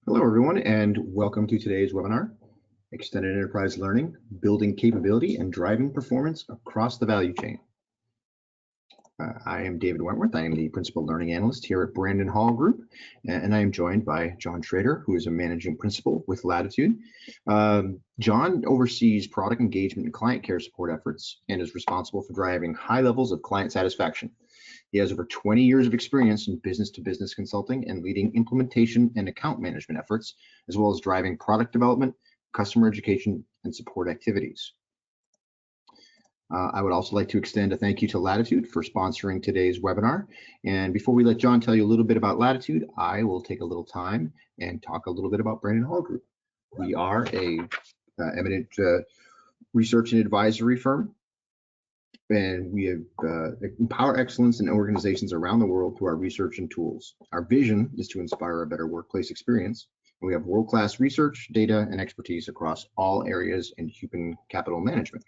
Hello, everyone, and welcome to today's webinar, Extended Enterprise Learning, Building Capability and Driving Performance Across the Value Chain. I am David Wentworth. I am the Principal Learning Analyst here at Brandon Hall Group, and I am joined by John Schrader, who is a Managing Principal with Latitude. John oversees product engagement and client care support efforts and is responsible for driving high levels of client satisfaction. He has over 20 years of experience in business-to-business consulting and leading implementation and account management efforts, as well as driving product development, customer education, and support activities. I would also like to extend a thank you to Latitude for sponsoring today's webinar. And before we let John tell you a little bit about Latitude, I will take a little time and talk a little bit about Brandon Hall Group. We are a eminent research and advisory firm, and we empower excellence in organizations around the world through our research and tools. Our vision is to inspire a better workplace experience. And we have world-class research, data, and expertise across all areas in human capital management.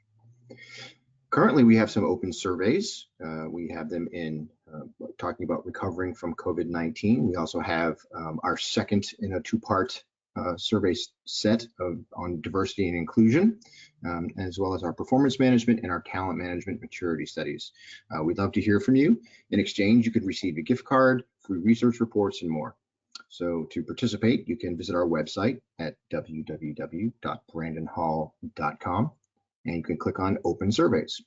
Currently, we have some open surveys. We have them in talking about recovering from COVID-19. We also have our second in a two-part survey set on diversity and inclusion, as well as our performance management and our talent management maturity studies. We'd love to hear from you. In exchange, you could receive a gift card, free research reports, and more. So to participate, you can visit our website at www.brandonhall.com. and you can click on Open Surveys.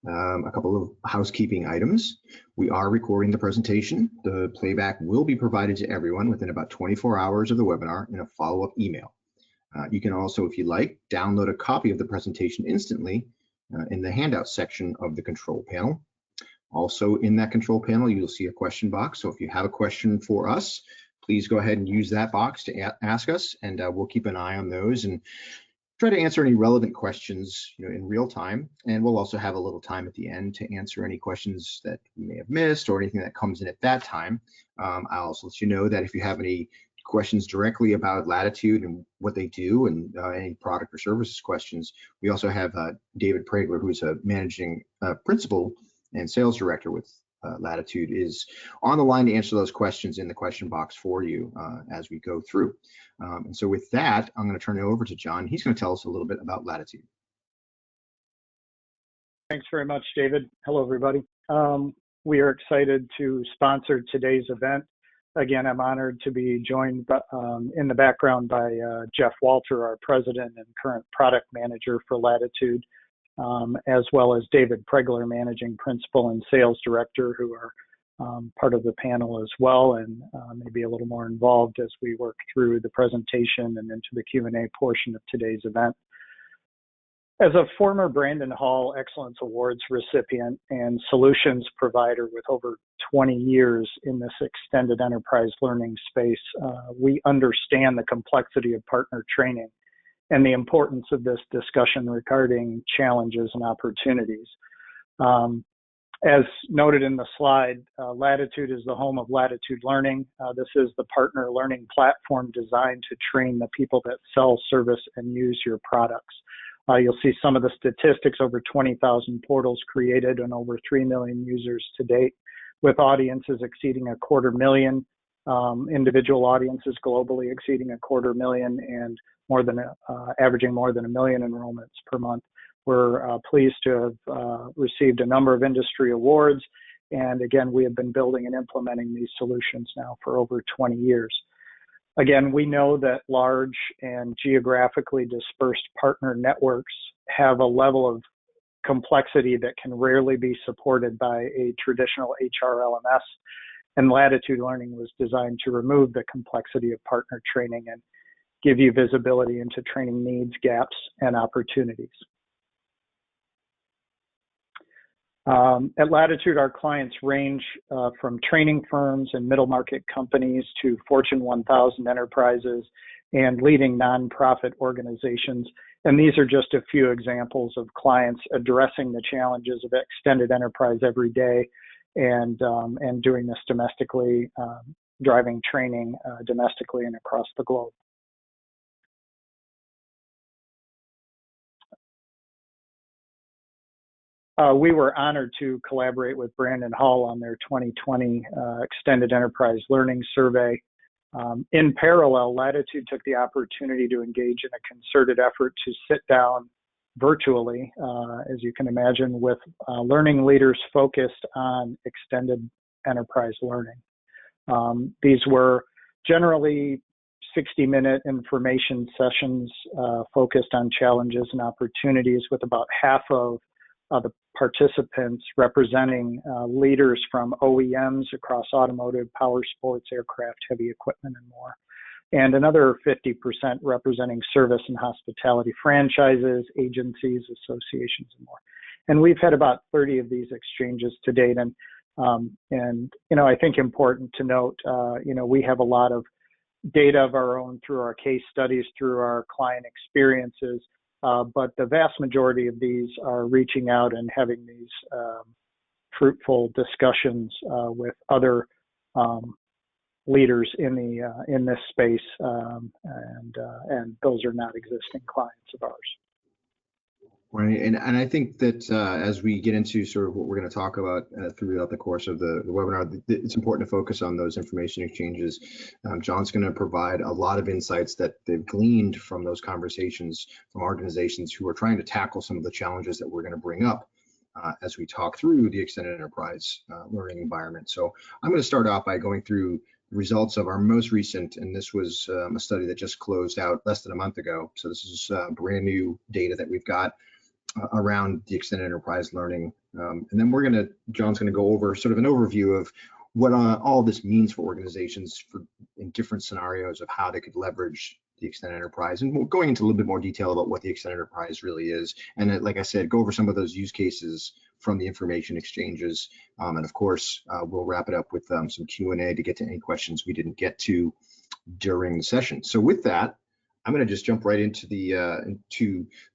A couple of housekeeping items. We are recording the presentation. The playback will be provided to everyone within about 24 hours of the webinar in a follow-up email. You can also, if you like, download a copy of the presentation instantly in the handout section of the control panel. Also in that control panel, you'll see a question box. So if you have a question for us, please go ahead and use that box to ask us, and we'll keep an eye on those and try to answer any relevant questions, in real time. And we'll also have a little time at the end to answer any questions that we may have missed or anything that comes in at that time. I'll also let you know that if you have any questions directly about Latitude and what they do, and any product or services questions, we also have David Pregler, who's a managing principal and sales director with Latitude, is on the line to answer those questions in the question box for you as we go through. And so with that, I'm going to turn it over to John. He's going to tell us a little bit about Latitude. Thanks very much, David. Hello, everybody. We are excited to sponsor today's event. Again, I'm honored to be joined in the background by Jeff Walter, our president and current product manager for Latitude, as well as David Pregler, managing principal and sales director, who are part of the panel as well, and maybe a little more involved as we work through the presentation and into the Q&A portion of today's event. As a former Brandon Hall Excellence Awards recipient and solutions provider with over 20 years in this extended enterprise learning space, we understand the complexity of partner training and the importance of this discussion regarding challenges and opportunities. As noted in the slide, Latitude is the home of Latitude Learning. This is the partner learning platform designed to train the people that sell, service, and use your products. You'll see some of the statistics: over 20,000 portals created and over 3 million users to date, with audiences exceeding 250,000, individual audiences globally exceeding 250,000, and averaging more than 1 million enrollments per month. We're pleased to have received a number of industry awards. And again, we have been building and implementing these solutions now for over 20 years. Again, we know that large and geographically dispersed partner networks have a level of complexity that can rarely be supported by a traditional HRLMS. And Latitude Learning was designed to remove the complexity of partner training and give you visibility into training needs, gaps, and opportunities. At Latitude, our clients range from training firms and middle market companies to Fortune 1000 enterprises and leading nonprofit organizations. And these are just a few examples of clients addressing the challenges of extended enterprise every day, and doing this domestically, driving training domestically and across the globe. We were honored to collaborate with Brandon Hall on their 2020 Extended Enterprise Learning Survey. In parallel, Latitude took the opportunity to engage in a concerted effort to sit down virtually, as you can imagine, with learning leaders focused on extended enterprise learning. These were generally 60-minute information sessions focused on challenges and opportunities, with about half of the participants representing leaders from OEMs across automotive, power sports, aircraft, heavy equipment, and more. And another 50% representing service and hospitality franchises, agencies, associations, and more. And we've had about 30 of these exchanges to date. And I think important to note, we have a lot of data of our own through our case studies, through our client experiences, but the vast majority of these are reaching out and having these fruitful discussions with other leaders in this space, and those are not existing clients of ours. Right, and I think that as we get into sort of what we're going to talk about throughout the course of the webinar, it's important to focus on those information exchanges. John's going to provide a lot of insights that they've gleaned from those conversations from organizations who are trying to tackle some of the challenges that we're going to bring up as we talk through the extended enterprise learning environment. So I'm going to start off by going through the results of our most recent, and this was a study that just closed out less than a month ago. So this is brand new data that we've got around the extended enterprise learning. And then John's going to go over sort of an overview of what all this means for organizations in different scenarios of how they could leverage the extended enterprise. And we're going into a little bit more detail about what the extended enterprise really is. And like I said, go over some of those use cases from the information exchanges. And of course, we'll wrap it up with some Q&A to get to any questions we didn't get to during the session. So with that, I'm going to just jump right into the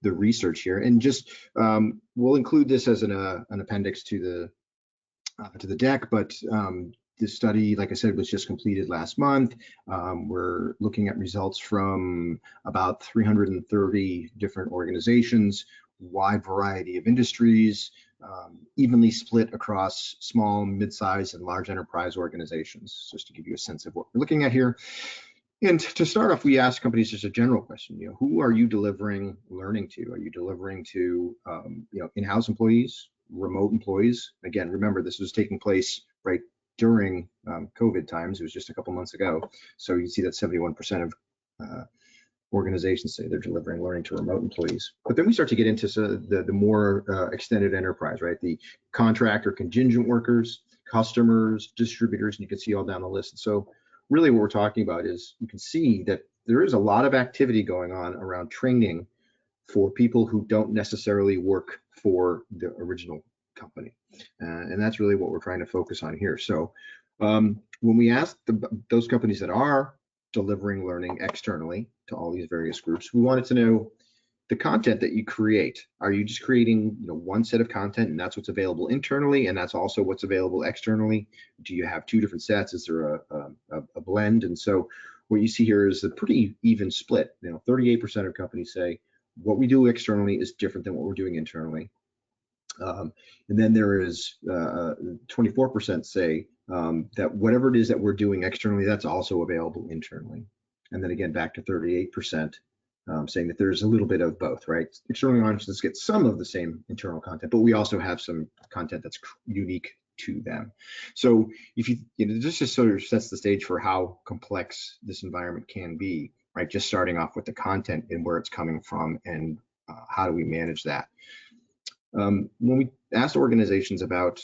research here, and just we'll include this as an appendix to the deck. But this study, like I said, was just completed last month. We're looking at results from about 330 different organizations, wide variety of industries, evenly split across small, mid-sized, and large enterprise organizations, just to give you a sense of what we're looking at here. And to start off, we ask companies just a general question, who are you delivering learning to? Are you delivering to, in-house employees, remote employees? Again, remember, this was taking place right during COVID times. It was just a couple months ago. So you see that 71% of organizations say they're delivering learning to remote employees. But then we start to get into the more extended enterprise, right? The contract or contingent workers, customers, distributors, and you can see all down the list. So really what we're talking about is you can see that there is a lot of activity going on around training for people who don't necessarily work for the original company. And that's really what we're trying to focus on here. So when we ask those companies that are delivering learning externally to all these various groups, we wanted to know the content that you create. Are you just creating one set of content and that's what's available internally and that's also what's available externally? Do you have two different sets? Is there a blend? And so what you see here is a pretty even split. 38% of companies say what we do externally is different than what we're doing internally. And then there is 24% say that whatever it is that we're doing externally, that's also available internally. And then again, back to 38%. Saying that there's a little bit of both, right? External audiences get some of the same internal content, but we also have some content that's unique to them. So if this just sort of sets the stage for how complex this environment can be, right? Just starting off with the content and where it's coming from and how do we manage that. When we asked organizations about,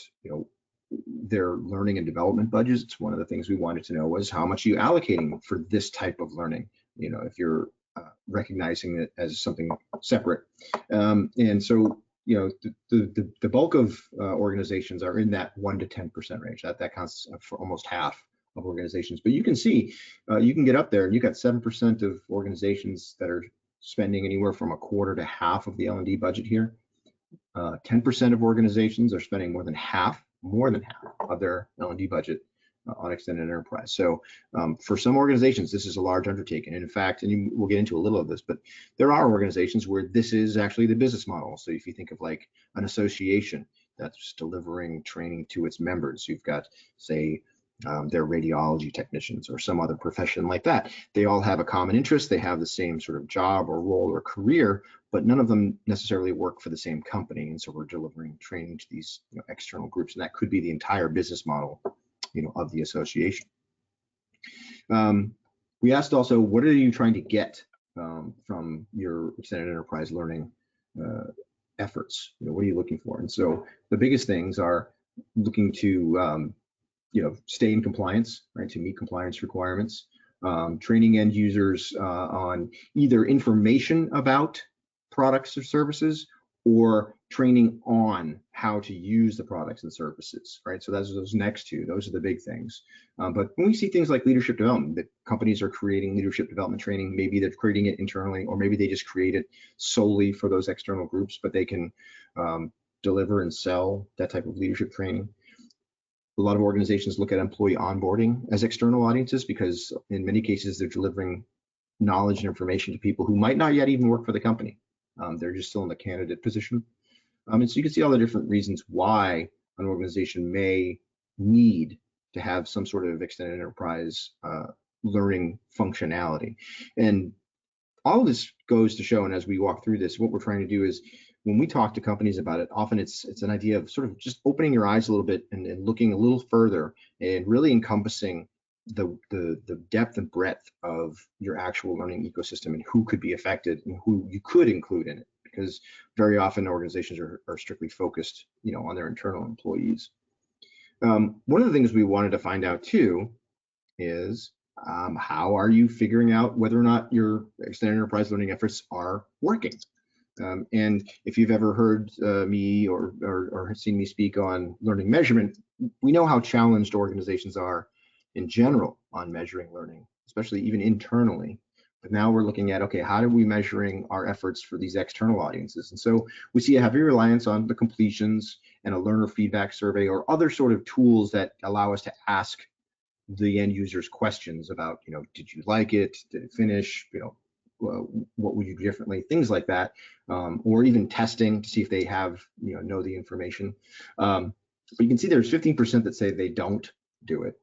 their learning and development budgets, it's one of the things we wanted to know was how much are you allocating for this type of learning? If you're recognizing it as something separate. And so, the bulk of organizations are in that 1 to 10% range. That counts for almost half of organizations. But you can see, you can get up there and you got 7% of organizations that are spending anywhere from a quarter to half of the L&D budget here. 10% of organizations are spending more than half of their L&D budget on extended enterprise. So for some organizations, this is a large undertaking. And in fact, and we'll get into a little of this, but there are organizations where this is actually the business model. So if you think of like an association that's delivering training to its members, you've got, say, they're radiology technicians or some other profession like that. They all have a common interest. They have the same sort of job or role or career, but none of them necessarily work for the same company. And so we're delivering training to these external groups, and that could be the entire business model of the association. We asked also, what are you trying to get from your extended enterprise learning efforts? What are you looking for? And so the biggest things are looking to stay in compliance, right, to meet compliance requirements, training end users on either information about products or services, or training on how to use the products and services, right? So those next two, those are the big things. But when we see things like leadership development, that companies are creating leadership development training, maybe they're creating it internally, or maybe they just create it solely for those external groups, but they can deliver and sell that type of leadership training. A lot of organizations look at employee onboarding as external audiences because in many cases they're delivering knowledge and information to people who might not yet even work for the company. They're just still in the candidate position. And so you can see all the different reasons why an organization may need to have some sort of extended enterprise learning functionality. And all of this goes to show, and as we walk through this, what we're trying to do is when we talk to companies about it, often it's an idea of sort of just opening your eyes a little bit and looking a little further and really encompassing the depth and breadth of your actual learning ecosystem and who could be affected and who you could include in it, because very often organizations are strictly focused, on their internal employees. One of the things we wanted to find out too is how are you figuring out whether or not your extended enterprise learning efforts are working? And if you've ever heard me or seen me speak on learning measurement, we know how challenged organizations are in general on measuring learning, especially even internally. But now we're looking at, okay, how are we measuring our efforts for these external audiences? And so we see a heavy reliance on the completions and a learner feedback survey or other sort of tools that allow us to ask the end users questions about, did you like it? Did it finish? What would you do differently? Things like that, or even testing to see if they have, know the information. But you can see there's 15% that say they don't do it.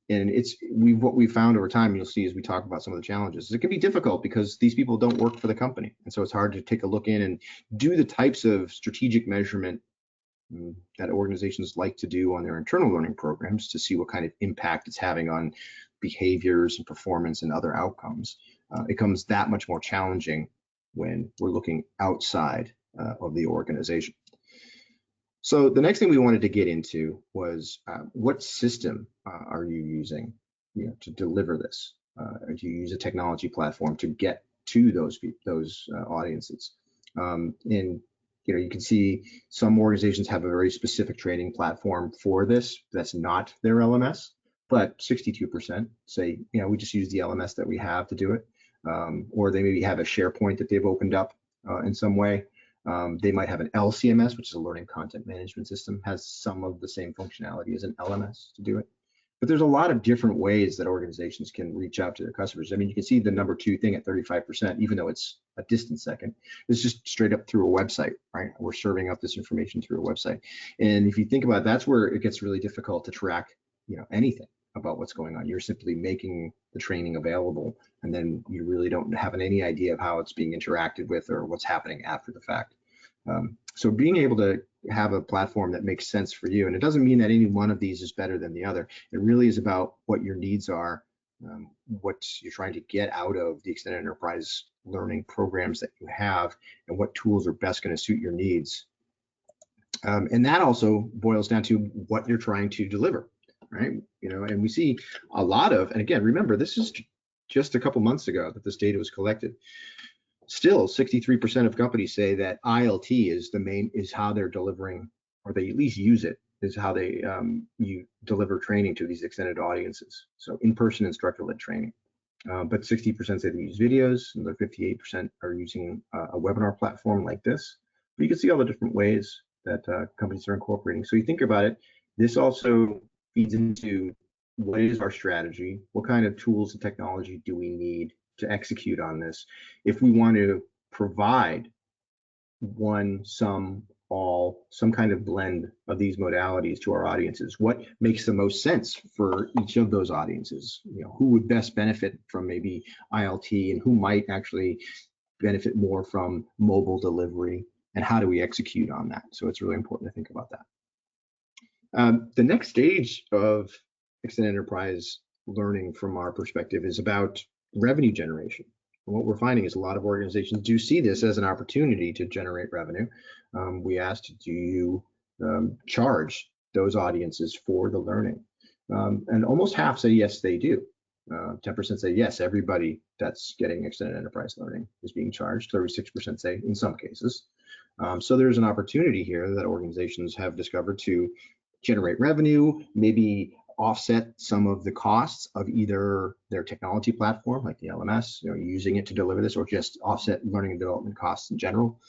And what we've found over time, you'll see as we talk about some of the challenges, it can be difficult because these people don't work for the company. And so it's hard to take a look in and do the types of strategic measurement that organizations like to do on their internal learning programs to see what kind of impact it's having on behaviors and performance and other outcomes. It becomes that much more challenging when we're looking outside of the organization. So the next thing we wanted to get into was what system are you using to deliver this? Do you use a technology platform to get to those audiences? And you can see some organizations have a very specific training platform for this that's not their LMS, but 62% say, we just use the LMS that we have to do it. Or they maybe have a SharePoint that they've opened up in some way. They might have an LCMS, which is a learning content management system, has some of the same functionality as an LMS to do it. But there's a lot of different ways that organizations can reach out to their customers. I mean, you can see the number 2 thing at 35%, even though it's a distant second, it's just straight up through a website, right? We're serving up this information through a website. And if you think about it, that's where it gets really difficult to track, anything about what's going on. You're simply making the training available, and then you really don't have any idea of how it's being interacted with or what's happening after the fact. So being able to have a platform that makes sense for you, and it doesn't mean that any one of these is better than the other. It really is about what your needs are, what you're trying to get out of the extended enterprise learning programs that you have, and what tools are best going to suit your needs. And that also boils down to what you're trying to deliver, right? And we see a lot of, and again, remember, this is just a couple months ago that this data was collected. Still, 63% of companies say that ILT is how they're delivering, or they at least use it, is how they you deliver training to these extended audiences. So in-person instructor-led training. But 60% say they use videos, and the 58% are using a webinar platform like this. But you can see all the different ways that companies are incorporating. So you think about it, this also feeds into what is our strategy, what kind of tools and technology do we need to execute on this if we want to provide one, some, all some kind of blend of these modalities to our audiences. What makes the most sense for each of those audiences? Who would best benefit from maybe ILT, and who might actually benefit more from mobile delivery, and how do we execute on that? So it's really important to think about that. The next stage of extended enterprise learning from our perspective is about revenue generation. And what we're finding is a lot of organizations do see this as an opportunity to generate revenue. We asked, do you charge those audiences for the learning? And almost half say yes, they do. 10% say yes, everybody that's getting extended enterprise learning is being charged. 36% say in some cases. So there's an opportunity here that organizations have discovered to generate revenue, maybe offset some of the costs of either their technology platform, like the LMS, using it to deliver this, or just offset learning and development costs in general.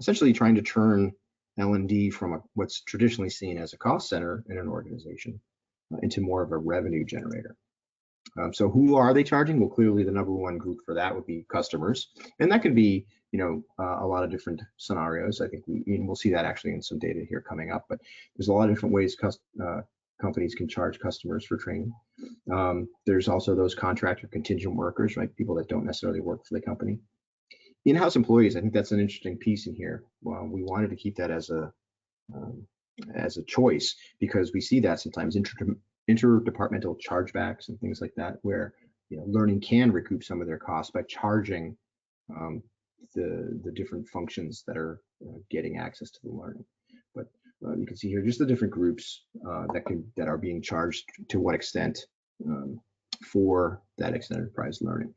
Essentially trying to turn L&D from what's traditionally seen as a cost center in an organization into more of a revenue generator. So who are they charging? Well, clearly the number one group for that would be customers. And that could be, a lot of different scenarios. I think we'll see that actually in some data here coming up, but there's a lot of different ways companies can charge customers for training. There's also those contract or contingent workers, right? People that don't necessarily work for the company. In-house employees, I think that's an interesting piece in here. Well, we wanted to keep that as a choice, because we see that sometimes interdepartmental chargebacks and things like that, where learning can recoup some of their costs by charging the different functions that are getting access to the learning. But you can see here just the different groups that are being charged to what extent for that extended enterprise learning.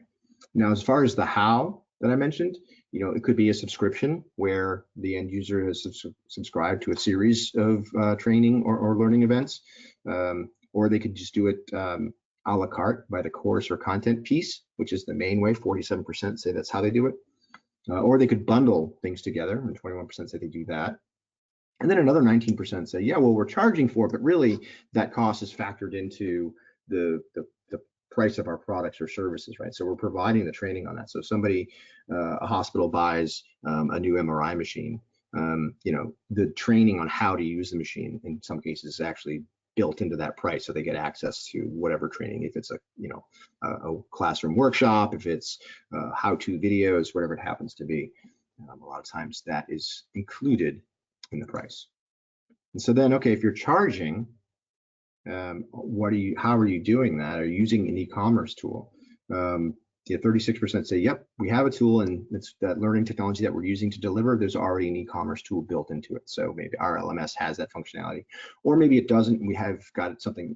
Now, as far as the how that I mentioned, it could be a subscription where the end user has subscribed to a series of training or learning events, or they could just do it a la carte by the course or content piece, which is the main way. 47% say that's how they do it. Or they could bundle things together, and 21% say they do that. And then another 19% say, yeah, well, we're charging for it, but really that cost is factored into the price of our products or services, right? So we're providing the training on that. So if somebody, a hospital buys a new MRI machine, the training on how to use the machine in some cases is actually built into that price, so they get access to whatever training, if it's a classroom workshop, if it's how-to videos, whatever it happens to be. A lot of times that is included in the price. And so then, okay, if you're charging, how are you doing that? Are you using an e-commerce tool? 36% say, yep, we have a tool, and it's that learning technology that we're using to deliver. There's already an e-commerce tool built into it. So maybe our LMS has that functionality, or maybe it doesn't. We have got something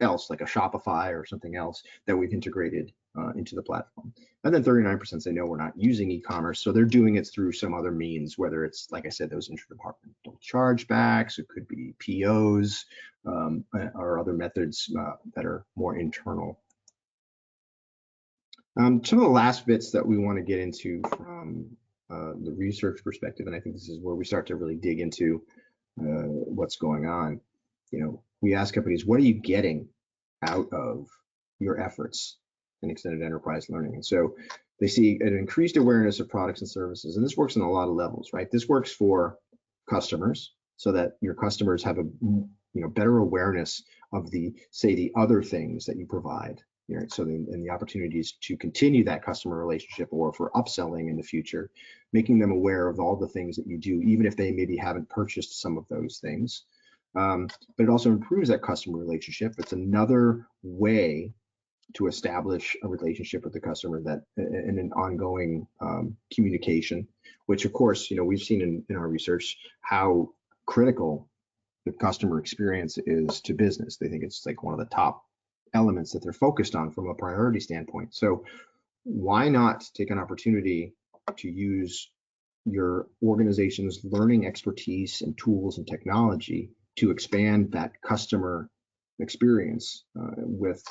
else like a Shopify or something else that we've integrated into the platform. And then 39% say, no, we're not using e-commerce. So they're doing it through some other means, whether it's, like I said, those interdepartmental chargebacks, it could be POs, or other methods that are more internal. Some of the last bits that we want to get into from the research perspective, and I think this is where we start to really dig into what's going on. We ask companies, what are you getting out of your efforts in extended enterprise learning? And so they see an increased awareness of products and services, and this works on a lot of levels, right? This works for customers, so that your customers have a better awareness of the other things that you provide. So the opportunities to continue that customer relationship, or for upselling in the future, making them aware of all the things that you do, even if they maybe haven't purchased some of those things. But it also improves that customer relationship. It's another way to establish a relationship with the customer that in an ongoing communication, which of course, we've seen in our research how critical the customer experience is to business. They think it's like one of the top elements that they're focused on from a priority standpoint. So why not take an opportunity to use your organization's learning expertise and tools and technology to expand that customer experience with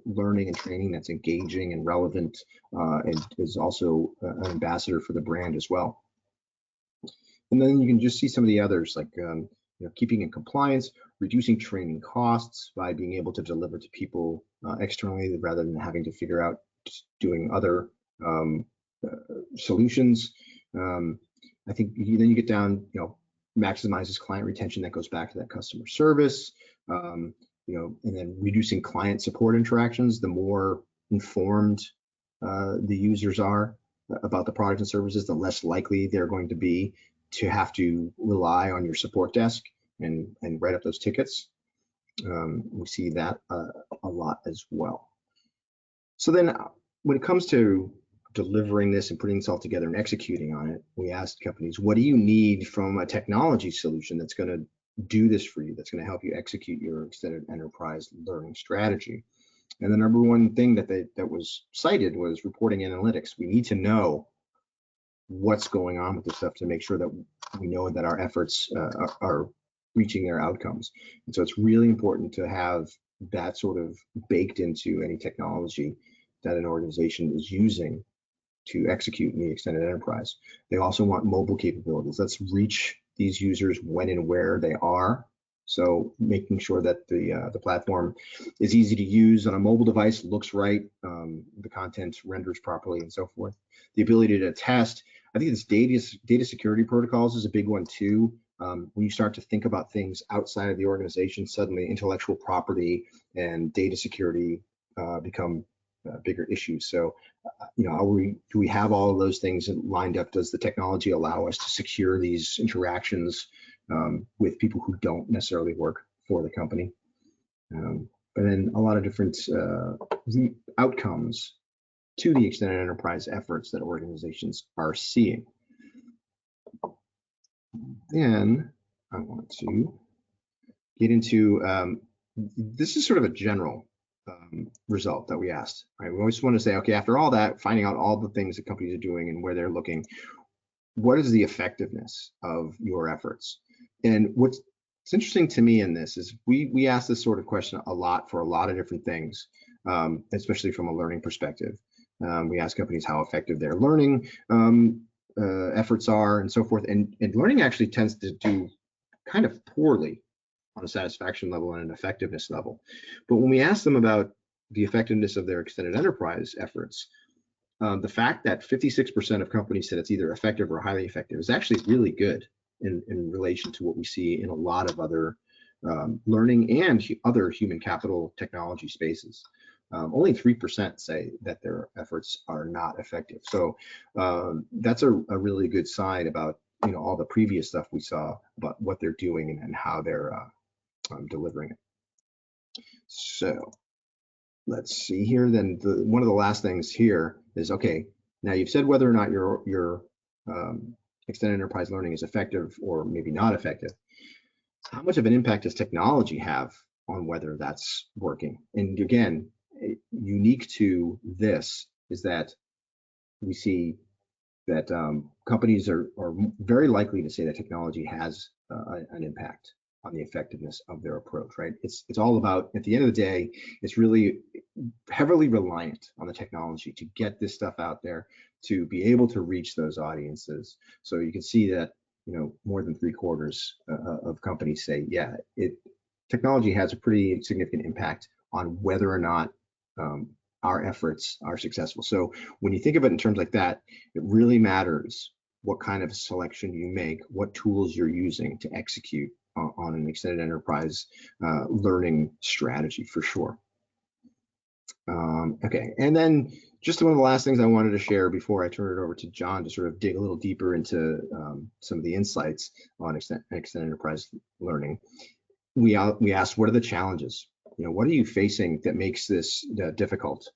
learning and training that's engaging and relevant, and is also an ambassador for the brand as well. And then you can just see some of the others, like keeping in compliance, reducing training costs by being able to deliver to people externally rather than having to figure out doing other solutions. I think then you get down, maximizes client retention that goes back to that customer service, and then reducing client support interactions. The more informed the users are about the product and services, the less likely they're going to be to have to rely on your support desk and write up those tickets. We see that a lot as well. So then when it comes to delivering this and putting this all together and executing on it, we asked companies, what do you need from a technology solution that's going to do this for you, that's going to help you execute your extended enterprise learning strategy? And the number one thing that was cited was reporting analytics. We need to know what's going on with this stuff to make sure that we know that our efforts are reaching their outcomes. And so it's really important to have that sort of baked into any technology that an organization is using to execute in the extended enterprise. They also want mobile capabilities. Let's reach these users when and where they are. So making sure that the platform is easy to use on a mobile device, looks right, the content renders properly, and so forth. The ability to test. I think this data security protocols is a big one too. When you start to think about things outside of the organization, suddenly intellectual property and data security become bigger issues. So, do we have all of those things lined up? Does the technology allow us to secure these interactions with people who don't necessarily work for the company? But then a lot of different outcomes to the extended enterprise efforts that organizations are seeing. Then I want to get into, this is sort of a general result that we asked, right? We always want to say, okay, after all that, finding out all the things that companies are doing and where they're looking, what is the effectiveness of your efforts? And what's interesting to me in this is we ask this sort of question a lot for a lot of different things, especially from a learning perspective. We ask companies how effective their learning efforts are and so forth. And learning actually tends to do kind of poorly on a satisfaction level and an effectiveness level. But when we ask them about the effectiveness of their extended enterprise efforts, the fact that 56% of companies said it's either effective or highly effective is actually really good in relation to what we see in a lot of other learning and other human capital technology spaces. Only 3% say that their efforts are not effective. So that's a really good sign about all the previous stuff we saw about what they're doing and how they're delivering it. So let's see here. Then one of the last things here is, okay, now you've said whether or not your extended enterprise learning is effective or maybe not effective. How much of an impact does technology have on whether that's working? And again, unique to this is that we see that companies are very likely to say that technology has an impact on the effectiveness of their approach, right? It's all about, at the end of the day, it's really heavily reliant on the technology to get this stuff out there, to be able to reach those audiences. So you can see that, more than 3/4 of companies say, yeah, technology has a pretty significant impact on whether or not our efforts are successful. So when you think of it in terms like that, it really matters what kind of selection you make, what tools you're using to execute on an extended enterprise learning strategy, for sure. Okay, and then just one of the last things I wanted to share before I turn it over to John to sort of dig a little deeper into some of the insights on extended enterprise learning. We asked, what are the challenges? What are you facing that makes this difficult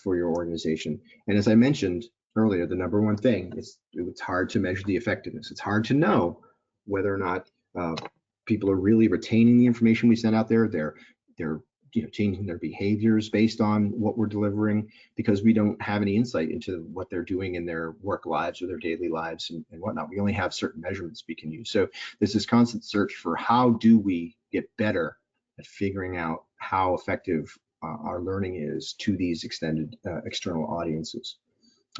for your organization? And as I mentioned earlier, the number one thing is it's hard to measure the effectiveness. It's hard to know whether or not people are really retaining the information we send out there. They're changing their behaviors based on what we're delivering, because we don't have any insight into what they're doing in their work lives or their daily lives and whatnot. We only have certain measurements we can use. So there's this constant search for how do we get better at figuring out how effective our learning is to these extended external audiences.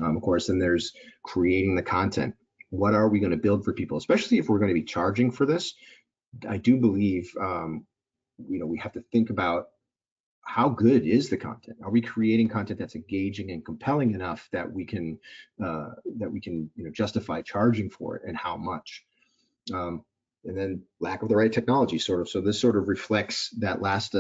Of course, then there's creating the content. What are we going to build for people, especially if we're going to be charging for this? I do believe we have to think about how good is the content. Are we creating content that's engaging and compelling enough that we can justify charging for it, and how much? And then lack of the right technology, sort of. So this sort of reflects that last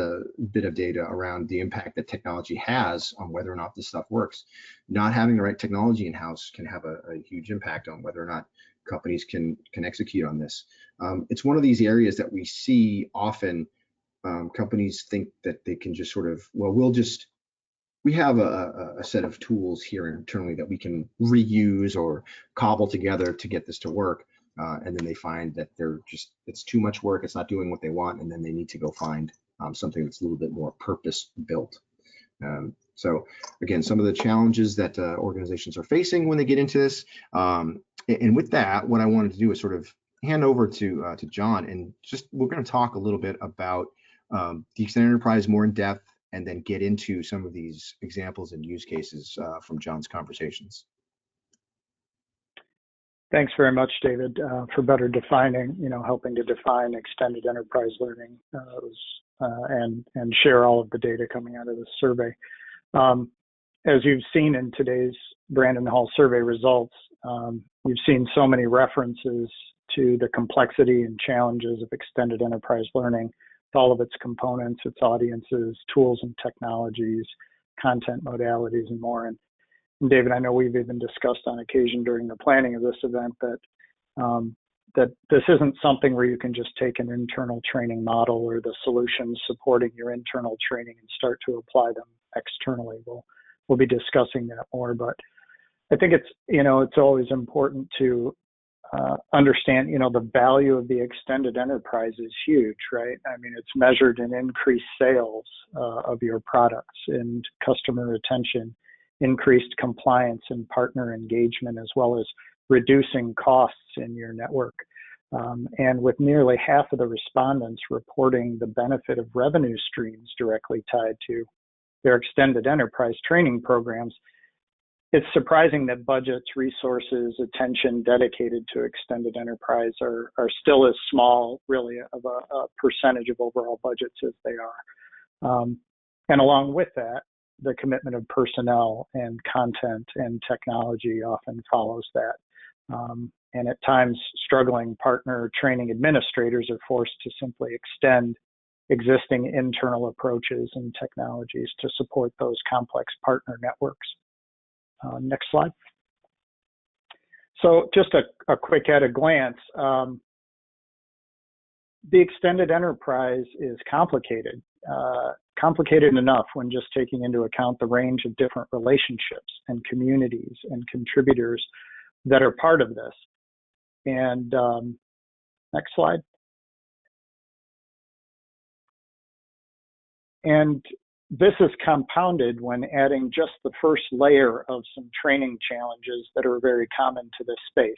bit of data around the impact that technology has on whether or not this stuff works. Not having the right technology in-house can have a huge impact on whether or not companies can execute on this. It's one of these areas that we see often. Companies think that they can just sort of, well, we have a set of tools here internally that we can reuse or cobble together to get this to work. And then they find that it's too much work, it's not doing what they want, and then they need to go find something that's a little bit more purpose built. So again, some of the challenges that organizations are facing when they get into this. And with that, what I wanted to do is sort of hand over to John, and we're going to talk a little bit about the extended enterprise more in depth, and then get into some of these examples and use cases from John's conversations. Thanks very much, David, for better defining, helping to define extended enterprise learning and share all of the data coming out of this survey. As you've seen in today's Brandon Hall survey results, you've seen so many references to the complexity and challenges of extended enterprise learning, with all of its components, its audiences, tools and technologies, content modalities, and more. And David, I know we've even discussed on occasion during the planning of this event that this isn't something where you can just take an internal training model or the solutions supporting your internal training and start to apply them externally. We'll be discussing that more, but I think it's always important to understand, the value of the extended enterprise is huge, right? I mean, it's measured in increased sales of your products and customer retention, increased compliance and partner engagement, as well as reducing costs in your network. And with nearly half of the respondents reporting the benefit of revenue streams directly tied to their extended enterprise training programs, it's surprising that budgets, resources, attention dedicated to extended enterprise are still as small, really, of a percentage of overall budgets as they are. And along with that, the commitment of personnel and content and technology often follows that. And at times, struggling partner training administrators are forced to simply extend existing internal approaches and technologies to support those complex partner networks. Next slide. So just a quick at a glance, the extended enterprise is complicated. Complicated enough when just taking into account the range of different relationships and communities and contributors that are part of this. And next slide. And this is compounded when adding just the first layer of some training challenges that are very common to this space.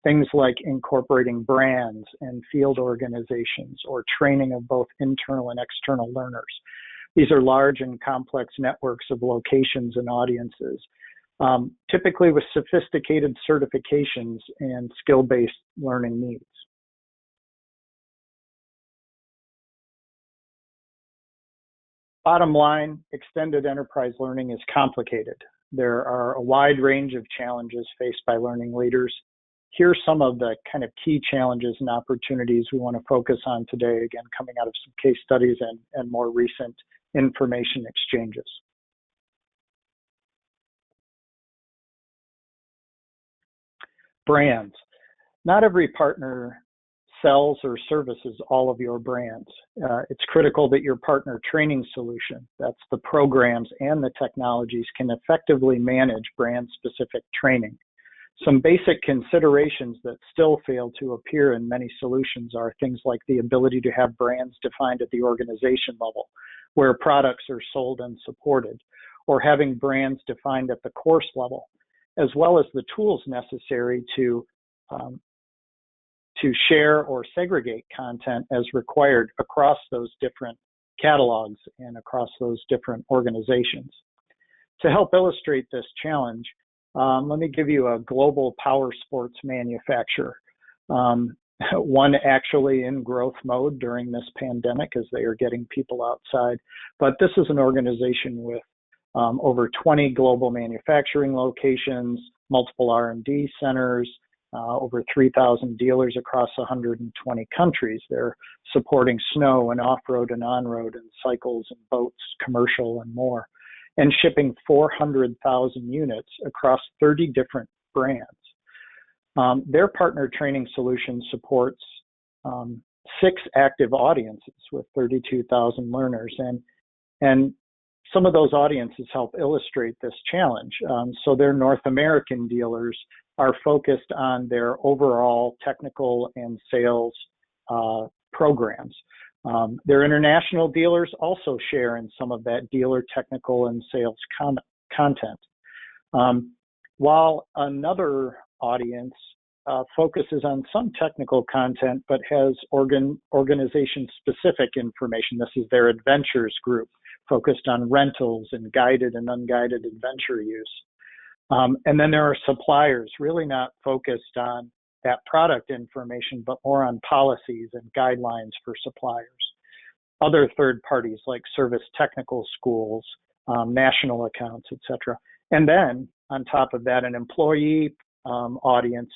Things like incorporating brands and field organizations or training of both internal and external learners. These are large and complex networks of locations and audiences, typically with sophisticated certifications and skill-based learning needs. Bottom line, extended enterprise learning is complicated. There are a wide range of challenges faced by learning leaders. Here's some of the kind of key challenges and opportunities we want to focus on today, again, coming out of some case studies and more recent information exchanges. Brands. Not every partner sells or services all of your brands. It's critical that your partner training solution, that's the programs and the technologies, can effectively manage brand-specific training. Some basic considerations that still fail to appear in many solutions are things like the ability to have brands defined at the organization level, where products are sold and supported, or having brands defined at the course level, as well as the tools necessary to share or segregate content as required across those different catalogs and across those different organizations. To help illustrate this challenge, let me give you a global power sports manufacturer, one actually in growth mode during this pandemic as they are getting people outside. But this is an organization with over 20 global manufacturing locations, multiple R&D centers, over 3,000 dealers across 120 countries. They're supporting snow and off-road and on-road and cycles and boats, commercial and more, and shipping 400,000 units across 30 different brands. Their partner training solution supports 6 active audiences with 32,000 learners, and some of those audiences help illustrate this challenge. So their North American dealers are focused on their overall technical and sales programs. Their international dealers also share in some of that dealer technical and sales content. While another audience focuses on some technical content but has organization-specific information. This is their adventures group, focused on rentals and guided and unguided adventure use. And then there are suppliers really not focused on that product information, but more on policies and guidelines for suppliers. Other third parties like service technical schools, national accounts, etc. And then on top of that, an employee audience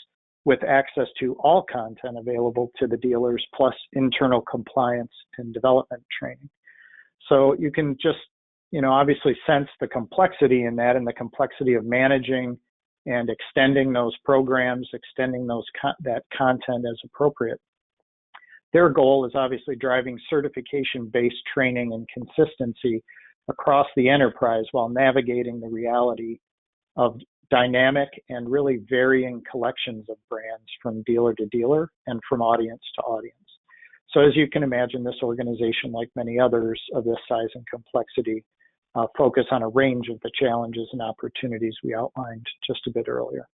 with access to all content available to the dealers, plus internal compliance and development training. So you can just, obviously sense the complexity in that, and the complexity of managing and extending those programs, extending that content as appropriate. Their goal is obviously driving certification-based training and consistency across the enterprise while navigating the reality of dynamic and really varying collections of brands from dealer to dealer and from audience to audience. So as you can imagine, this organization, like many others of this size and complexity, focus on a range of the challenges and opportunities we outlined just a bit earlier.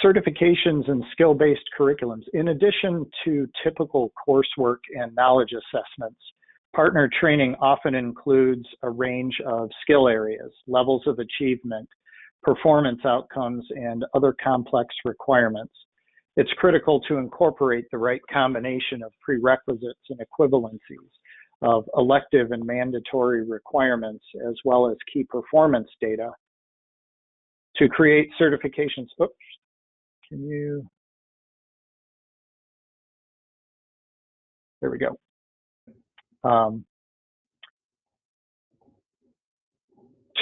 Certifications and skill-based curriculums. In addition to typical coursework and knowledge assessments, partner training often includes a range of skill areas, levels of achievement, performance outcomes, and other complex requirements. It's critical to incorporate the right combination of prerequisites and equivalencies of elective and mandatory requirements, as well as key performance data to create certifications. Oops, there we go.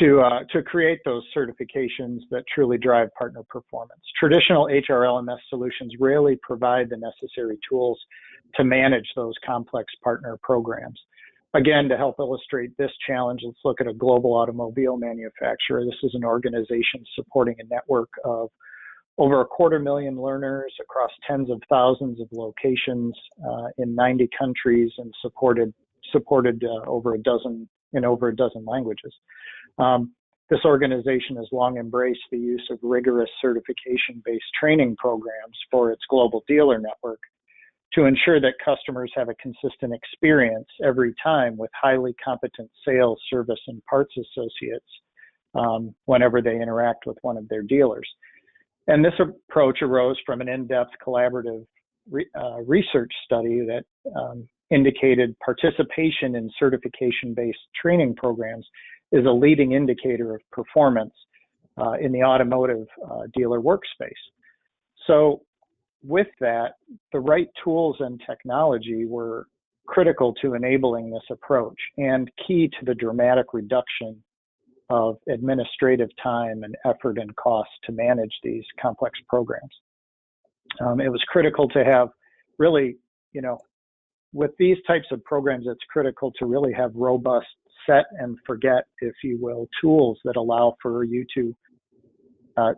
To create those certifications that truly drive partner performance. Traditional HRLMS solutions rarely provide the necessary tools to manage those complex partner programs. Again, to help illustrate this challenge, let's look at a global automobile manufacturer. This is an organization supporting a network of over 250,000 learners across tens of thousands of locations in 90 countries, and supported over a dozen languages. This organization has long embraced the use of rigorous certification-based training programs for its global dealer network to ensure that customers have a consistent experience every time with highly competent sales, service, and parts associates whenever they interact with one of their dealers. And this approach arose from an in-depth collaborative research study that indicated participation in certification-based training programs is a leading indicator of performance in the automotive dealer workspace. So with that, the right tools and technology were critical to enabling this approach and key to the dramatic reduction of administrative time and effort and cost to manage these complex programs. It was critical to have really, with these types of programs, it's critical to really have robust set and forget, if you will, tools that allow for you to,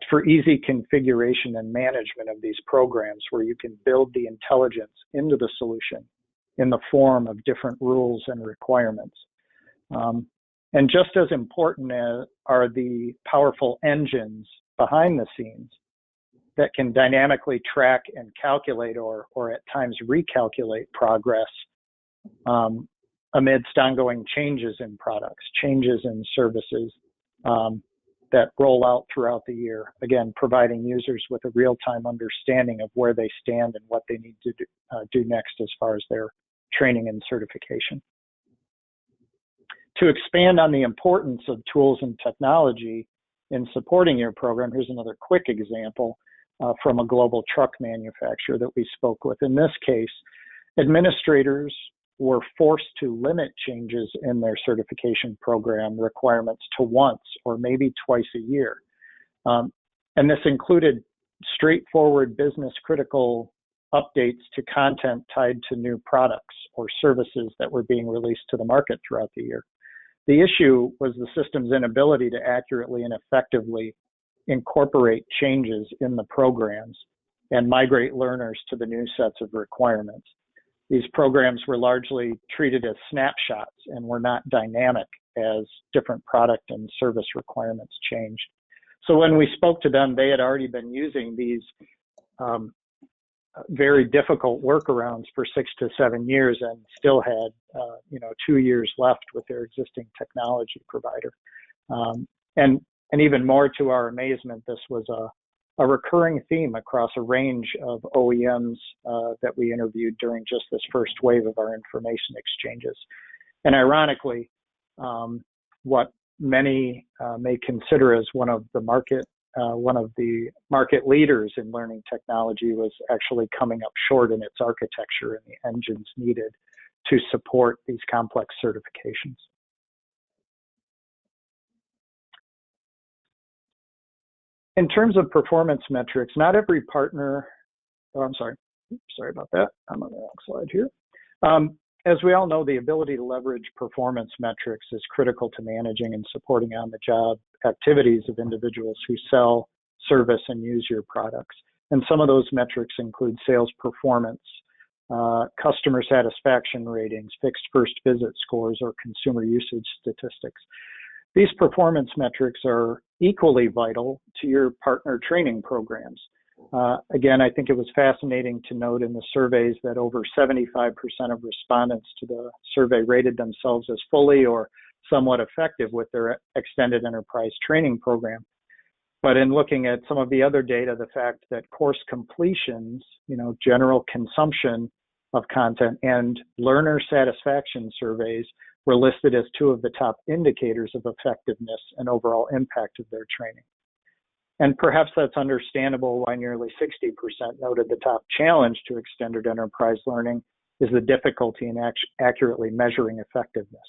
for easy configuration and management of these programs, where you can build the intelligence into the solution in the form of different rules and requirements. And just as important are the powerful engines behind the scenes that can dynamically track and calculate or at times recalculate progress amidst ongoing changes in products, changes in services that roll out throughout the year. Again, providing users with a real-time understanding of where they stand and what they need to do next as far as their training and certification. To expand on the importance of tools and technology in supporting your program. Here's another quick example from a global truck manufacturer that we spoke with. In this case, administrators were forced to limit changes in their certification program requirements to once or maybe twice a year. And this included straightforward business critical updates to content tied to new products or services that were being released to the market throughout the year. The issue was the system's inability to accurately and effectively incorporate changes in the programs and migrate learners to the new sets of requirements. These programs were largely treated as snapshots and were not dynamic as different product and service requirements changed. So when we spoke to them, they had already been using these very difficult workarounds for 6 to 7 years and still had 2 years left with their existing technology provider. And even more to our amazement, this was a recurring theme across a range of OEMs that we interviewed during just this first wave of our information exchanges. And ironically, what many may consider as one of the market leaders in learning technology was actually coming up short in its architecture and the engines needed to support these complex certifications. In terms of performance metrics, not every partner, sorry about that. I'm on the wrong slide here. As we all know, the ability to leverage performance metrics is critical to managing and supporting on-the-job activities of individuals who sell, service, and use your products. And some of those metrics include sales performance, customer satisfaction ratings, fixed first visit scores, or consumer usage statistics. These performance metrics are equally vital to your partner training programs. Again, I think it was fascinating to note in the surveys that over 75% of respondents to the survey rated themselves as fully or somewhat effective with their extended enterprise training program. But in looking at some of the other data, the fact that course completions, general consumption of content, and learner satisfaction surveys were listed as two of the top indicators of effectiveness and overall impact of their training. And perhaps that's understandable why nearly 60% noted the top challenge to extended enterprise learning is the difficulty in accurately measuring effectiveness.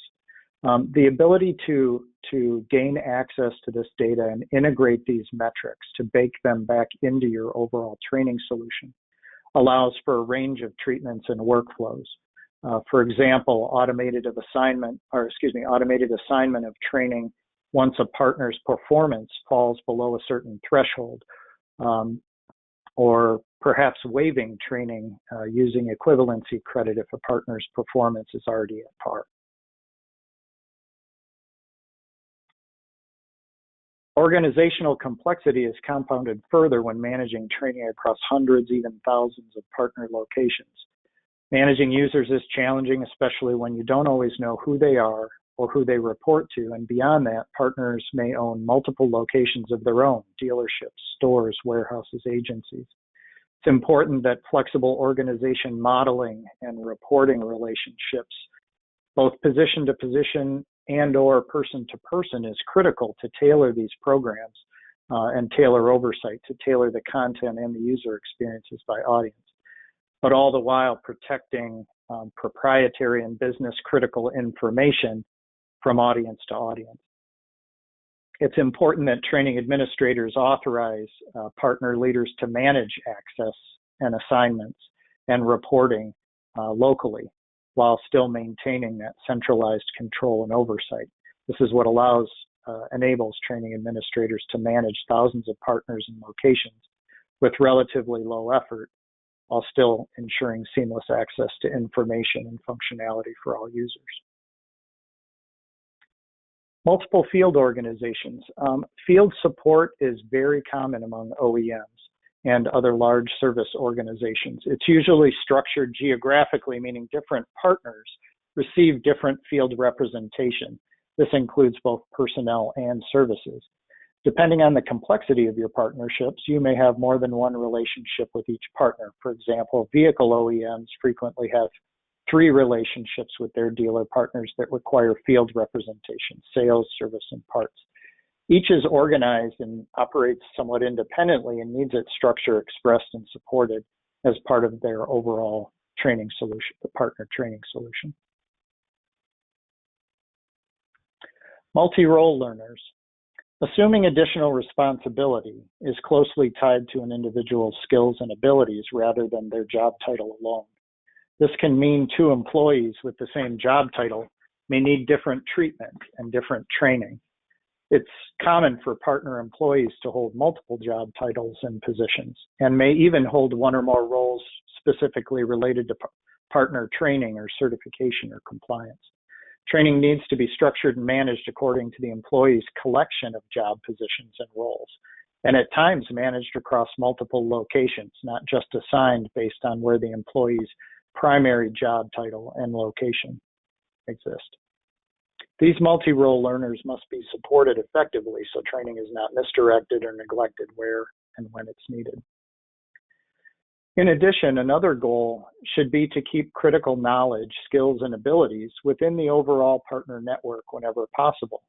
The ability to gain access to this data and integrate these metrics to bake them back into your overall training solution allows for a range of treatments and workflows. For example, automated assignment of training once a partner's performance falls below a certain threshold, or perhaps waiving training using equivalency credit if a partner's performance is already at par. Organizational complexity is compounded further when managing training across hundreds, even thousands of partner locations. Managing users is challenging, especially when you don't always know who they are or who they report to. And beyond that, partners may own multiple locations of their own, dealerships, stores, warehouses, agencies. It's important that flexible organization modeling and reporting relationships, both position to position and or person to person, is critical to tailor these programs and tailor oversight, to tailor the content and the user experiences by audience, but all the while protecting proprietary and business critical information from audience to audience. It's important that training administrators authorize partner leaders to manage access and assignments and reporting locally, while still maintaining that centralized control and oversight. This is what enables training administrators to manage thousands of partners and locations with relatively low effort, while still ensuring seamless access to information and functionality for all users. Multiple field organizations. Field support is very common among OEMs and other large service organizations. It's usually structured geographically, meaning different partners receive different field representation. This includes both personnel and services. Depending on the complexity of your partnerships, you may have more than one relationship with each partner. For example, vehicle OEMs frequently have 3 relationships with their dealer partners that require field representation: sales, service, and parts. Each is organized and operates somewhat independently and needs its structure expressed and supported as part of their overall training solution, the partner training solution. Multi-role learners. Assuming additional responsibility is closely tied to an individual's skills and abilities rather than their job title alone. This can mean two employees with the same job title may need different treatment and different training. It's common for partner employees to hold multiple job titles and positions, and may even hold one or more roles specifically related to partner training or certification or compliance. Training needs to be structured and managed according to the employee's collection of job positions and roles, and at times managed across multiple locations, not just assigned based on where the employee's primary job title and location exist. These multi-role learners must be supported effectively so training is not misdirected or neglected where and when it's needed. In addition, another goal should be to keep critical knowledge, skills, and abilities within the overall partner network whenever possible.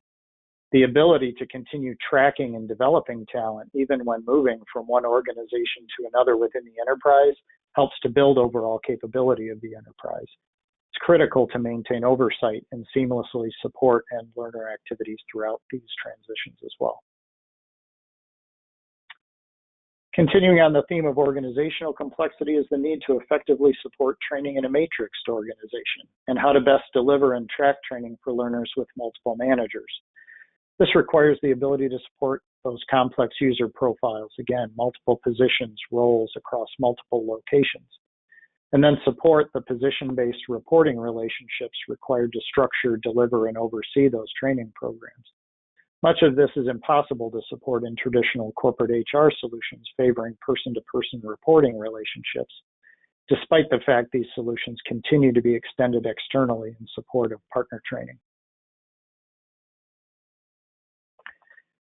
The ability to continue tracking and developing talent, even when moving from one organization to another within the enterprise, helps to build overall capability of the enterprise. It's critical to maintain oversight and seamlessly support end learner activities throughout these transitions as well. Continuing on the theme of organizational complexity is the need to effectively support training in a matrixed organization and how to best deliver and track training for learners with multiple managers. This requires the ability to support those complex user profiles, again, multiple positions, roles across multiple locations, and then support the position-based reporting relationships required to structure, deliver, and oversee those training programs. Much of this is impossible to support in traditional corporate HR solutions favoring person-to-person reporting relationships, despite the fact these solutions continue to be extended externally in support of partner training.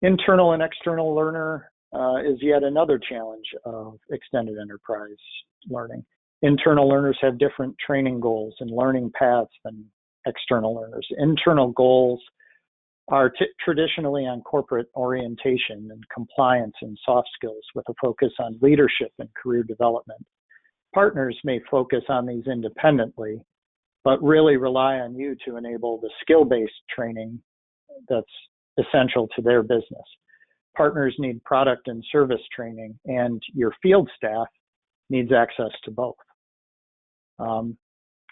Internal and external learner is yet another challenge of extended enterprise learning. Internal learners have different training goals and learning paths than external learners. Internal goals are traditionally on corporate orientation and compliance and soft skills with a focus on leadership and career development. Partners may focus on these independently, but really rely on you to enable the skill-based training that's essential to their business. Partners need product and service training, and your field staff needs access to both.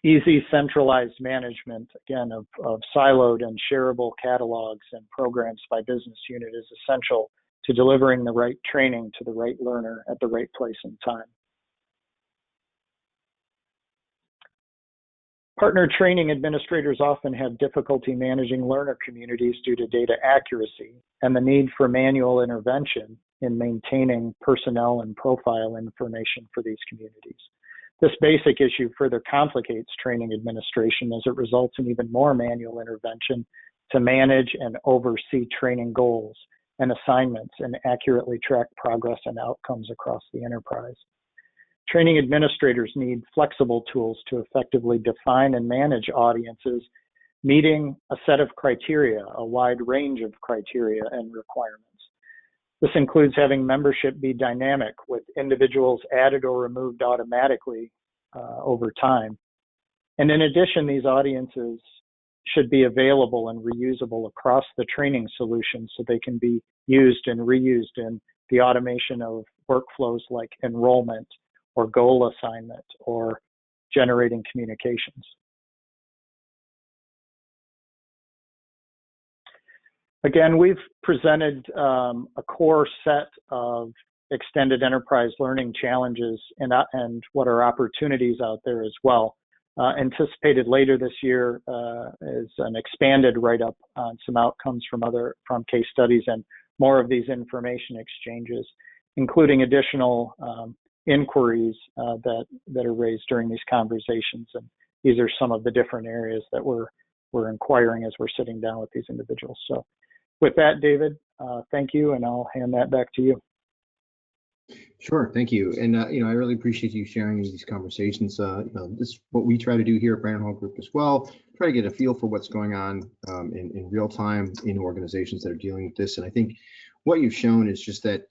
Easy centralized management, again, of siloed and shareable catalogs and programs by business unit is essential to delivering the right training to the right learner at the right place and time. Partner training administrators often have difficulty managing learner communities due to data accuracy and the need for manual intervention in maintaining personnel and profile information for these communities. This basic issue further complicates training administration as it results in even more manual intervention to manage and oversee training goals and assignments and accurately track progress and outcomes across the enterprise. Training administrators need flexible tools to effectively define and manage audiences, meeting a set of criteria, a wide range of criteria and requirements. This includes having membership be dynamic with individuals added or removed automatically over time. And in addition, these audiences should be available and reusable across the training solution so they can be used and reused in the automation of workflows like enrollment or goal assignment or generating communications. Again, we've presented a core set of extended enterprise learning challenges and what are opportunities out there as well. Anticipated later this year is an expanded write-up on some outcomes from case studies and more of these information exchanges, including additional inquiries that are raised during these conversations. And these are some of the different areas that we're inquiring as we're sitting down with these individuals. So with that, David, thank you, and I'll hand that back to you. Sure, thank you. And I really appreciate you sharing these conversations. This is what we try to do here at Brandon Hall Group as well. try to get a feel for what's going on in real time in organizations that are dealing with this. And I think what you've shown is just that,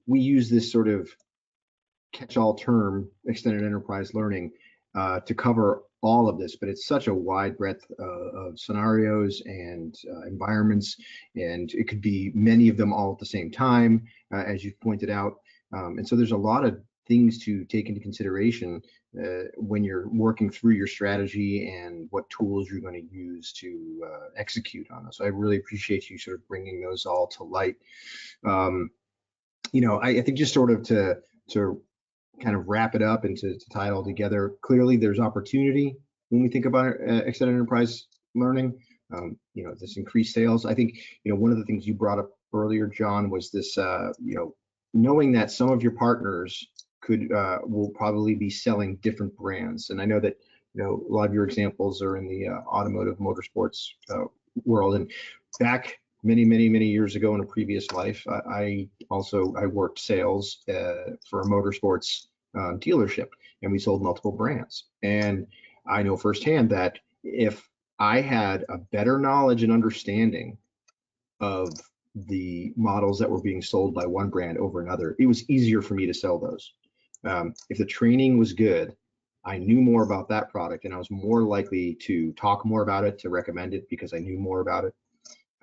we use this sort of catch-all term, extended enterprise learning, to cover all of this, but it's such a wide breadth of scenarios and environments, and it could be many of them all at the same time, as you've pointed out. And so there's a lot of things to take into consideration when you're working through your strategy and what tools you're going to use to execute on this. So I really appreciate you sort of bringing those all to light. I think just sort of to kind of wrap it up and to tie it all together, clearly there's opportunity when we think about extended enterprise learning. This increased sales. I think, one of the things you brought up earlier, John, was this, knowing that some of your partners will probably be selling different brands. And I know that, a lot of your examples are in the automotive motorsports world. And back many years ago in a previous life, I worked sales for a motorsports dealership, and we sold multiple brands. And I know firsthand that if I had a better knowledge and understanding of the models that were being sold by one brand over another, it was easier for me to sell those. If the training was good, I knew more about that product, and I was more likely to talk more about it, to recommend it, because I knew more about it.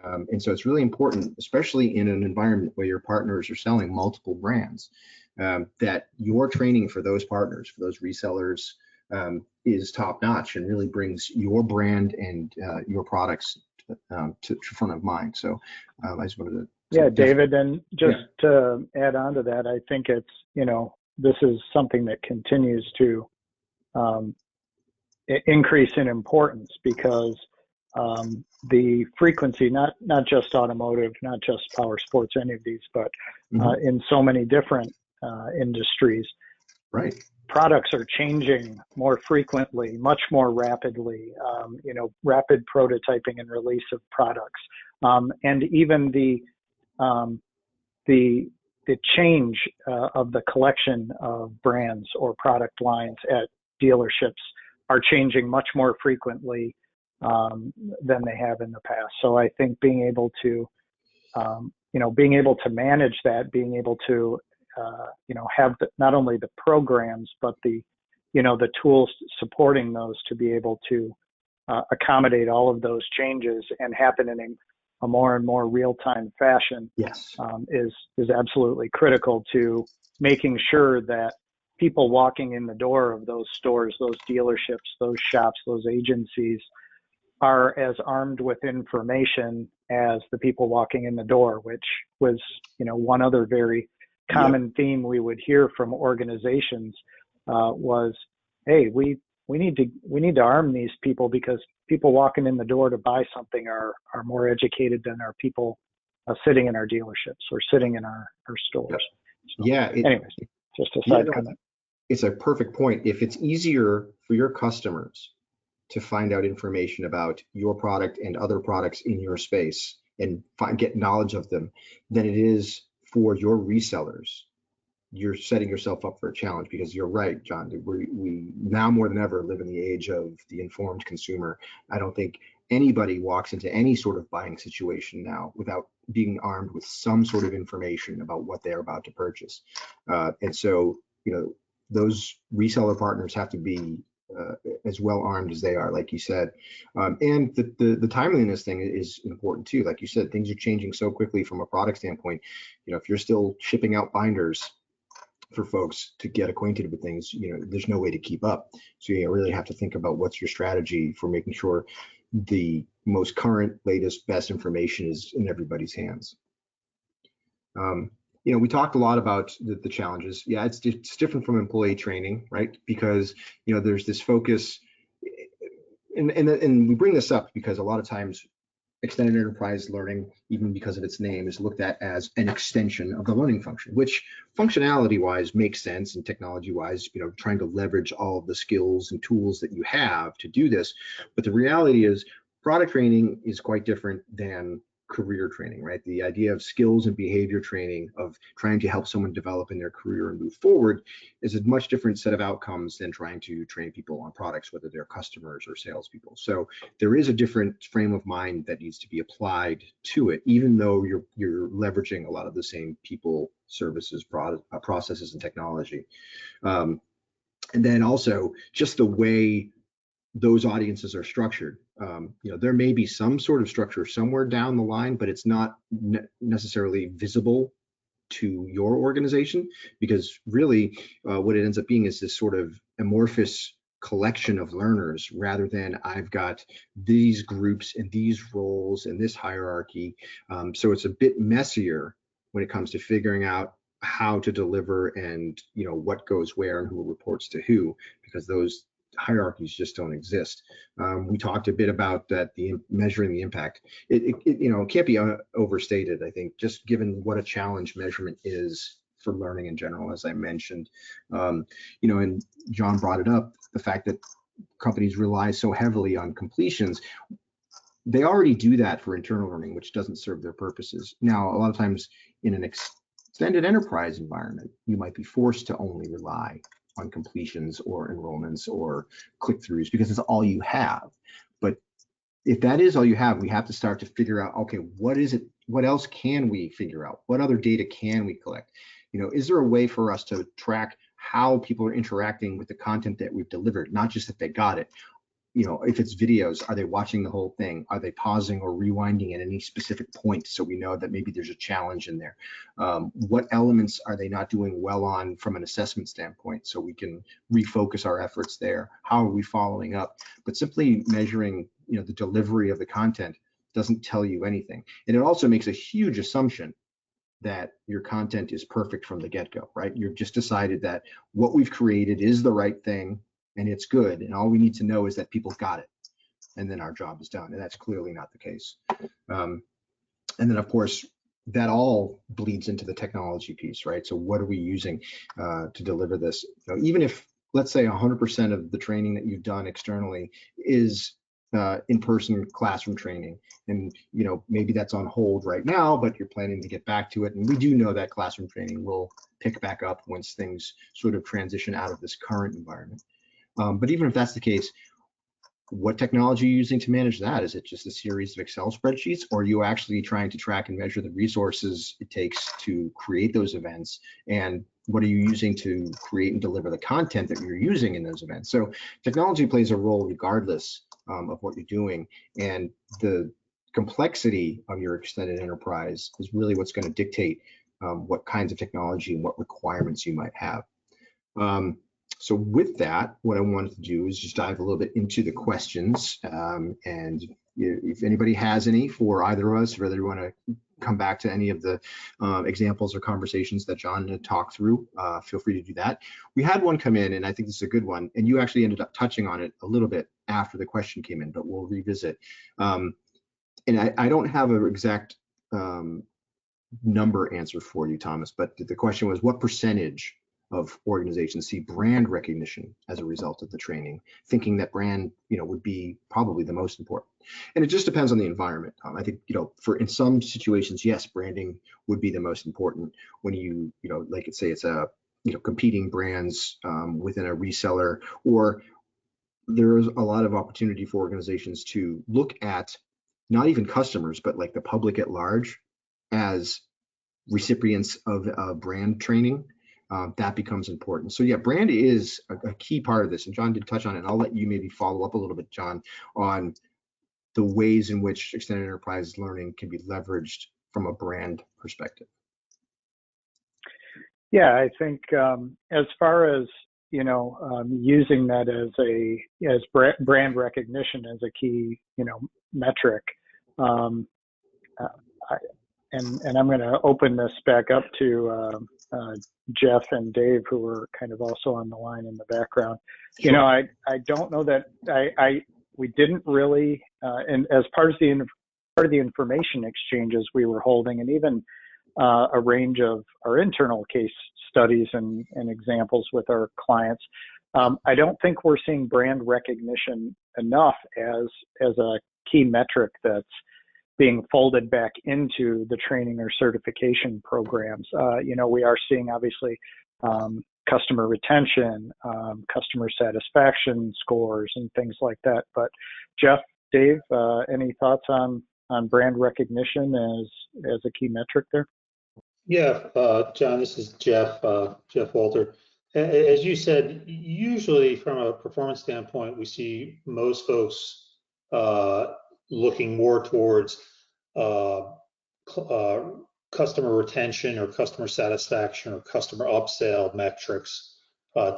And so it's really important, especially in an environment where your partners are selling multiple brands, that your training for those partners, for those resellers, is top notch and really brings your brand and your products to front of mind. So I just wanted to. Yeah, David, and just to add on to that, I think it's, this is something that continues to increase in importance, because the frequency, not just automotive, not just power sports, any of these, but in so many different industries, right? Products are changing more frequently, much more rapidly. Rapid prototyping and release of products, and even the change of the collection of brands or product lines at dealerships are changing much more frequently than they have in the past. So I think being able to manage that, being able to have not only the programs, but the tools supporting those to be able to accommodate all of those changes and happen in a more and more real-time fashion, yes, is absolutely critical to making sure that people walking in the door of those stores, those dealerships, those shops, those agencies are as armed with information as the people walking in the door, which was, one other very common theme we would hear from organizations was, hey, we need to arm these people, because people walking in the door to buy something are more educated than our people sitting in our dealerships or sitting in our stores. So, anyways, just a side comment. It's a perfect point. If it's easier for your customers to find out information about your product and other products in your space and get knowledge of them than it is for your resellers, you're setting yourself up for a challenge, because you're right, John. We now more than ever live in the age of the informed consumer. I don't think anybody walks into any sort of buying situation now without being armed with some sort of information about what they're about to purchase. And so, those reseller partners have to be as well armed as they are, like you said. And the timeliness thing is important too. Like you said, things are changing so quickly from a product standpoint. If you're still shipping out binders for folks to get acquainted with things, there's no way to keep up. So you really have to think about what's your strategy for making sure the most current, latest, best information is in everybody's hands. We talked a lot about the challenges. Yeah, it's different from employee training, right? Because, there's this focus, and we bring this up because a lot of times extended enterprise learning, even because of its name, is looked at as an extension of the learning function, which functionality-wise makes sense, and technology-wise, trying to leverage all of the skills and tools that you have to do this. But the reality is, product training is quite different than career training, right? The idea of skills and behavior training, of trying to help someone develop in their career and move forward, is a much different set of outcomes than trying to train people on products, whether they're customers or salespeople. So there is a different frame of mind that needs to be applied to it, even though you're leveraging a lot of the same people, services, processes, and technology. And then also just the way those audiences are structured. There may be some sort of structure somewhere down the line, but it's not necessarily visible to your organization, because really what it ends up being is this sort of amorphous collection of learners, rather than I've got these groups and these roles and this hierarchy. So it's a bit messier when it comes to figuring out how to deliver and what goes where and who reports to who, because those hierarchies just don't exist. We talked a bit about that, the measuring the impact. It can't be overstated, I think, just given what a challenge measurement is for learning in general, as I mentioned. And John brought it up, the fact that companies rely so heavily on completions. They already do that for internal learning, which doesn't serve their purposes. Now, a lot of times in an extended enterprise environment, you might be forced to only rely on completions or enrollments or click-throughs because it's all you have. But if that is all you have, we have to start to figure out, okay, what is it? What else can we figure out? What other data can we collect? Is there a way for us to track how people are interacting with the content that we've delivered, not just that they got it? If it's videos, are they watching the whole thing? Are they pausing or rewinding at any specific point, so we know that maybe there's a challenge in there? What elements are they not doing well on from an assessment standpoint, so we can refocus our efforts there? How are we following up? But simply measuring the delivery of the content doesn't tell you anything. And it also makes a huge assumption that your content is perfect from the get-go, right? You've just decided that what we've created is the right thing and it's good, and all we need to know is that people got it, and then our job is done. And that's clearly not the case. And then, of course, that all bleeds into the technology piece, right? So what are we using to deliver this? Even if, let's say, 100% of the training that you've done externally is in-person classroom training, and maybe that's on hold right now, but you're planning to get back to it. And we do know that classroom training will pick back up once things sort of transition out of this current environment. But even if that's the case, what technology are you using to manage that? Is it just a series of Excel spreadsheets, or are you actually trying to track and measure the resources it takes to create those events? And what are you using to create and deliver the content that you're using in those events? So technology plays a role regardless of what you're doing. And the complexity of your extended enterprise is really what's going to dictate what kinds of technology and what requirements you might have. So with that, what I wanted to do is just dive a little bit into the questions. And if anybody has any for either of us, whether you want to come back to any of the examples or conversations that John had talked through, feel free to do that. We had one come in, and I think this is a good one, and you actually ended up touching on it a little bit after the question came in, but we'll revisit. And I don't have an exact number answer for you, Thomas, but the question was, what percentage of organizations see brand recognition as a result of the training, thinking that brand, would be probably the most important? And it just depends on the environment. I think, for in some situations, yes, branding would be the most important when like say it's a, competing brands within a reseller, or there is a lot of opportunity for organizations to look at not even customers, but like the public at large as recipients of brand training. That becomes important. So yeah, brand is a key part of this, and John did touch on it. I'll let you maybe follow up a little bit, John, on the ways in which extended enterprise learning can be leveraged from a brand perspective. Yeah, I think as far as using that as brand recognition as a key metric, and I'm going to open this back up to Jeff and Dave, who were kind of also on the line in the background. Sure. I don't know that we didn't really, and as part of the information exchanges we were holding, and even a range of our internal case studies and examples with our clients, I don't think we're seeing brand recognition enough as a key metric that's being folded back into the training or certification programs. We are seeing obviously customer retention, customer satisfaction scores, and things like that. But Jeff, Dave, any thoughts on brand recognition as a key metric there? Yeah, John, this is Jeff Walter. As you said, usually from a performance standpoint, we see most folks looking more towards customer retention or customer satisfaction or customer upsell metrics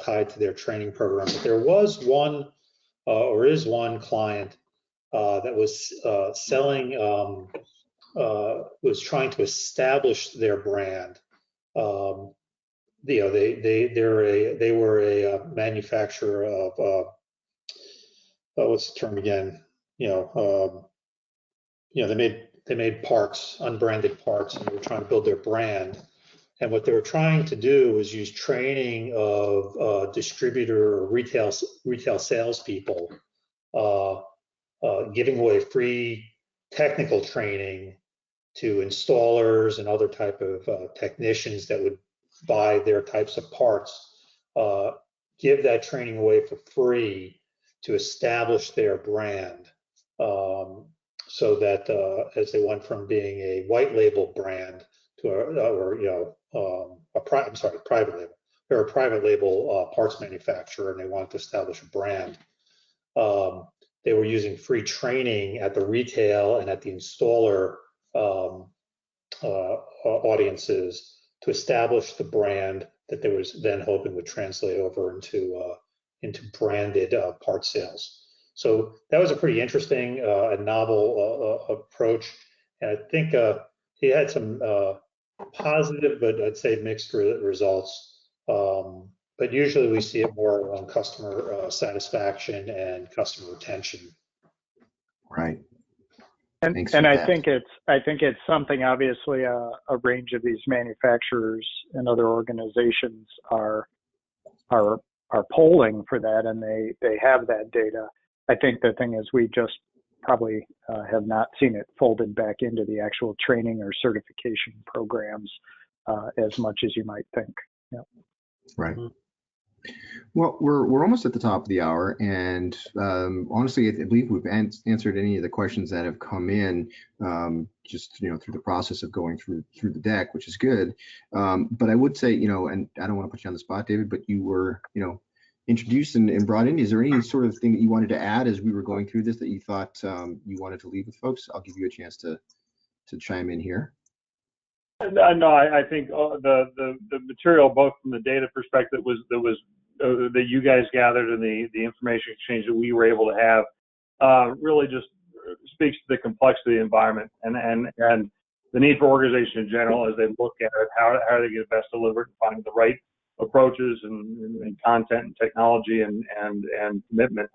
tied to their training program. But there was one or is one client that was selling, was trying to establish their brand. They were a manufacturer of what's the term again? They made parts, unbranded parts, and they were trying to build their brand. And what they were trying to do was use training of distributor or retail salespeople, giving away free technical training to installers and other type of technicians that would buy their types of parts, give that training away for free to establish their brand, so that as they went from being a white label brand to private label. They're a private label parts manufacturer, and they wanted to establish a brand. They were using free training at the retail and at the installer audiences to establish the brand that they was then hoping would translate over into branded part sales. So that was a pretty interesting and novel approach, and I think he had some positive, but I'd say mixed results. But usually we see it more on customer satisfaction and customer retention. Right. And I think it's something, obviously a range of these manufacturers and other organizations are polling for that, and they have that data. I think the thing is we just probably have not seen it folded back into the actual training or certification programs as much as you might think. Yeah. Right. Well, we're almost at the top of the hour, and honestly, I believe we've answered any of the questions that have come in, just through the process of going through the deck, which is good. But I would say, and I don't want to put you on the spot, David, but you were, introduced and brought in. Is there any sort of thing that you wanted to add as we were going through this that you thought you wanted to leave with folks? I'll give you a chance to chime in here. No, I think the material, both from the data perspective that you guys gathered and the information exchange that we were able to have, really just speaks to the complexity of the environment and the need for organization in general as they look at it, how they get best delivered, and finding the right approaches and content and technology and commitment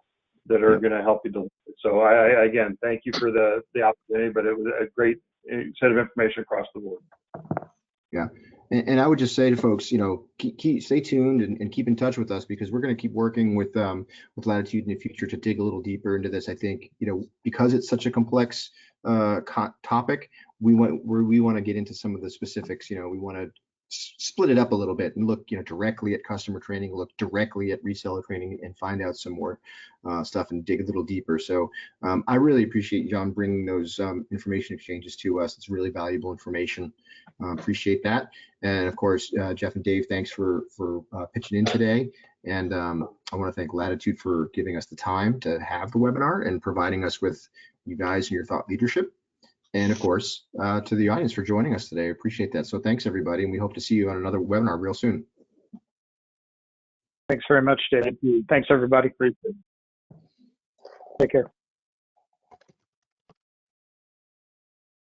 that are going to help you deliver it. So I again thank you for the opportunity, but it was a great set of information across the board. Yeah, and I would just say to folks, stay tuned and keep in touch with us, because we're going to keep working with Latitude in the future to dig a little deeper into this. I think because it's such a complex topic, we want to get into some of the specifics. We want to split it up a little bit and look directly at customer training, look directly at reseller training, and find out some more stuff and dig a little deeper. So I really appreciate John bringing those information exchanges to us. It's really valuable information. Appreciate that. And of course, Jeff and Dave, thanks for pitching in today. And I want to thank Latitude for giving us the time to have the webinar and providing us with you guys and your thought leadership. And of course, to the audience for joining us today. I appreciate that. So thanks, everybody. And we hope to see you on another webinar real soon. Thanks very much, David. Thanks, everybody. Take care.